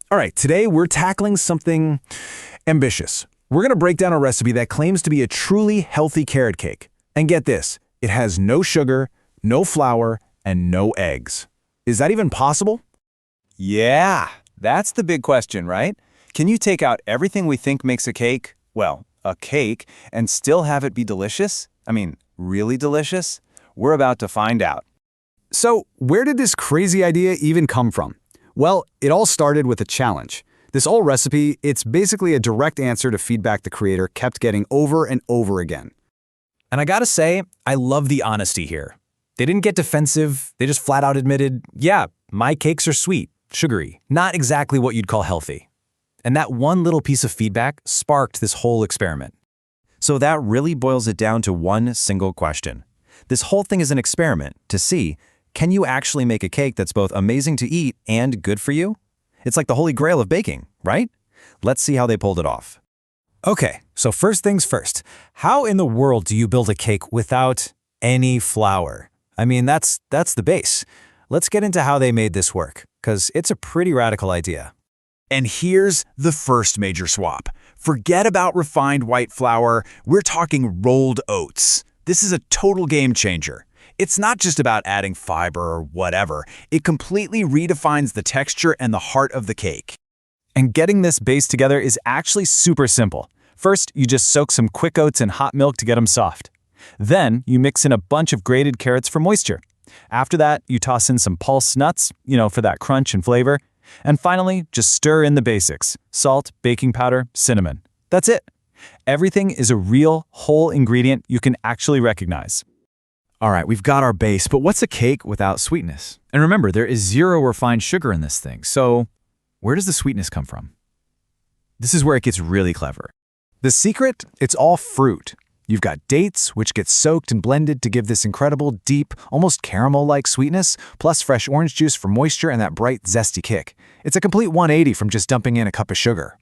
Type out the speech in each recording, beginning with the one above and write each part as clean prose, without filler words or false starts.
All right, today we're tackling something ambitious. We're going to break down a recipe that claims to be a truly healthy carrot cake. And get this, it has no sugar, no flour, and no eggs. Is that even possible? Yeah, that's the big question, right? Can you take out everything we think makes a cake, well, a cake, and still have it be delicious? I mean, really delicious? We're about to find out. So, where did this crazy idea even come from? Well, it all started with a challenge. This whole recipe, it's basically a direct answer to feedback the creator kept getting over and over again. And I gotta say, I love the honesty here. They didn't get defensive, they just flat out admitted, yeah, my cakes are sweet, sugary, not exactly what you'd call healthy. And that one little piece of feedback sparked this whole experiment. So that really boils it down to one single question. This whole thing is an experiment to see, can you actually make a cake that's both amazing to eat and good for you? It's like the holy grail of baking, right? Let's see how they pulled it off. Okay, so first things first. How in the world do you build a cake without any flour? I mean, that's the base. Let's get into how they made this work, because it's a pretty radical idea. And here's the first major swap. Forget about refined white flour, we're talking rolled oats. This is a total game changer. It's not just about adding fiber or whatever. It completely redefines the texture and the heart of the cake. And getting this base together is actually super simple. First, you just soak some quick oats in hot milk to get them soft. Then, you mix in a bunch of grated carrots for moisture. After that, you toss in some pulse nuts, for that crunch and flavor. And finally, just stir in the basics: salt, baking powder, cinnamon. That's it. Everything is a real, whole ingredient you can actually recognize. All right, we've got our base, but what's a cake without sweetness? And remember, there is zero refined sugar in this thing, so where does the sweetness come from? This is where it gets really clever. The secret? It's all fruit. You've got dates, which get soaked and blended to give this incredible, deep, almost caramel-like sweetness, plus fresh orange juice for moisture and that bright, zesty kick. It's a complete 180 from just dumping in a cup of sugar.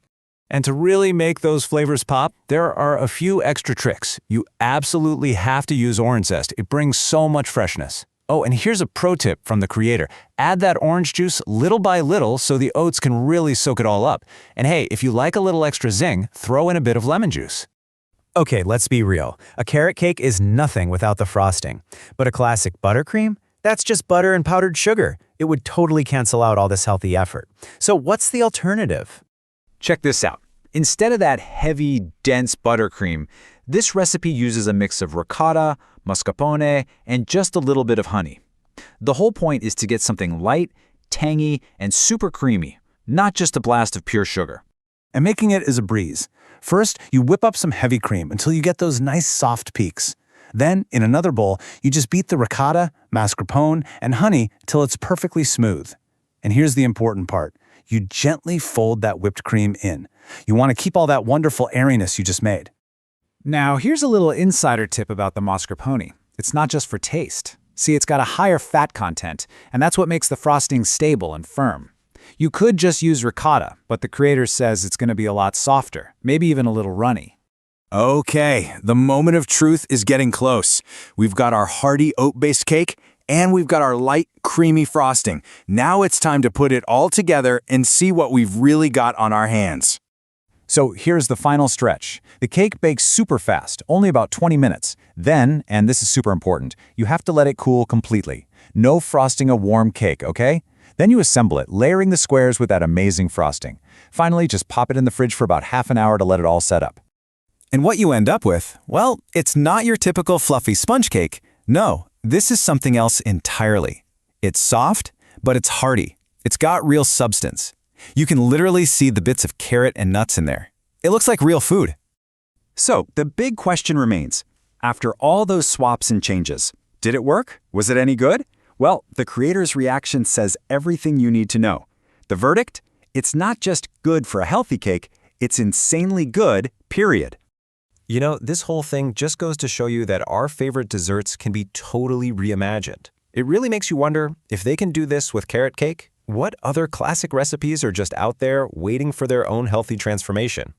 And to really make those flavors pop, there are a few extra tricks. You absolutely have to use orange zest. It brings so much freshness. Oh, and here's a pro tip from the creator. Add that orange juice little by little so the oats can really soak it all up. And hey, if you like a little extra zing, throw in a bit of lemon juice. Okay, let's be real. A carrot cake is nothing without the frosting. But a classic buttercream? That's just butter and powdered sugar. It would totally cancel out all this healthy effort. So what's the alternative? Check this out. Instead of that heavy, dense buttercream, this recipe uses a mix of ricotta, mascarpone, and just a little bit of honey. The whole point is to get something light, tangy, and super creamy, not just a blast of pure sugar. And making it is a breeze. First, you whip up some heavy cream until you get those nice soft peaks. Then, in another bowl, you just beat the ricotta, mascarpone, and honey till it's perfectly smooth. And here's the important part. You gently fold that whipped cream in. You want to keep all that wonderful airiness you just made. Now, here's a little insider tip about the mascarpone. It's not just for taste. See, it's got a higher fat content, and that's what makes the frosting stable and firm. You could just use ricotta, but the creator says it's going to be a lot softer, maybe even a little runny. Okay, the moment of truth is getting close. We've got our hearty oat-based cake, and we've got our light, creamy frosting. Now it's time to put it all together and see what we've really got on our hands. So here's the final stretch. The cake bakes super fast, only about 20 minutes. Then, and this is super important, you have to let it cool completely. No frosting a warm cake, okay? Then you assemble it, layering the squares with that amazing frosting. Finally, just pop it in the fridge for about half an hour to let it all set up. And what you end up with, well, it's not your typical fluffy sponge cake. No, this is something else entirely. It's soft, but it's hearty. It's got real substance. You can literally see the bits of carrot and nuts in there. It looks like real food. So, the big question remains. After all those swaps and changes, did it work? Was it any good? Well, the creator's reaction says everything you need to know. The verdict? It's not just good for a healthy cake, it's insanely good, period. You know, this whole thing just goes to show you that our favorite desserts can be totally reimagined. It really makes you wonder, if they can do this with carrot cake, what other classic recipes are just out there waiting for their own healthy transformation?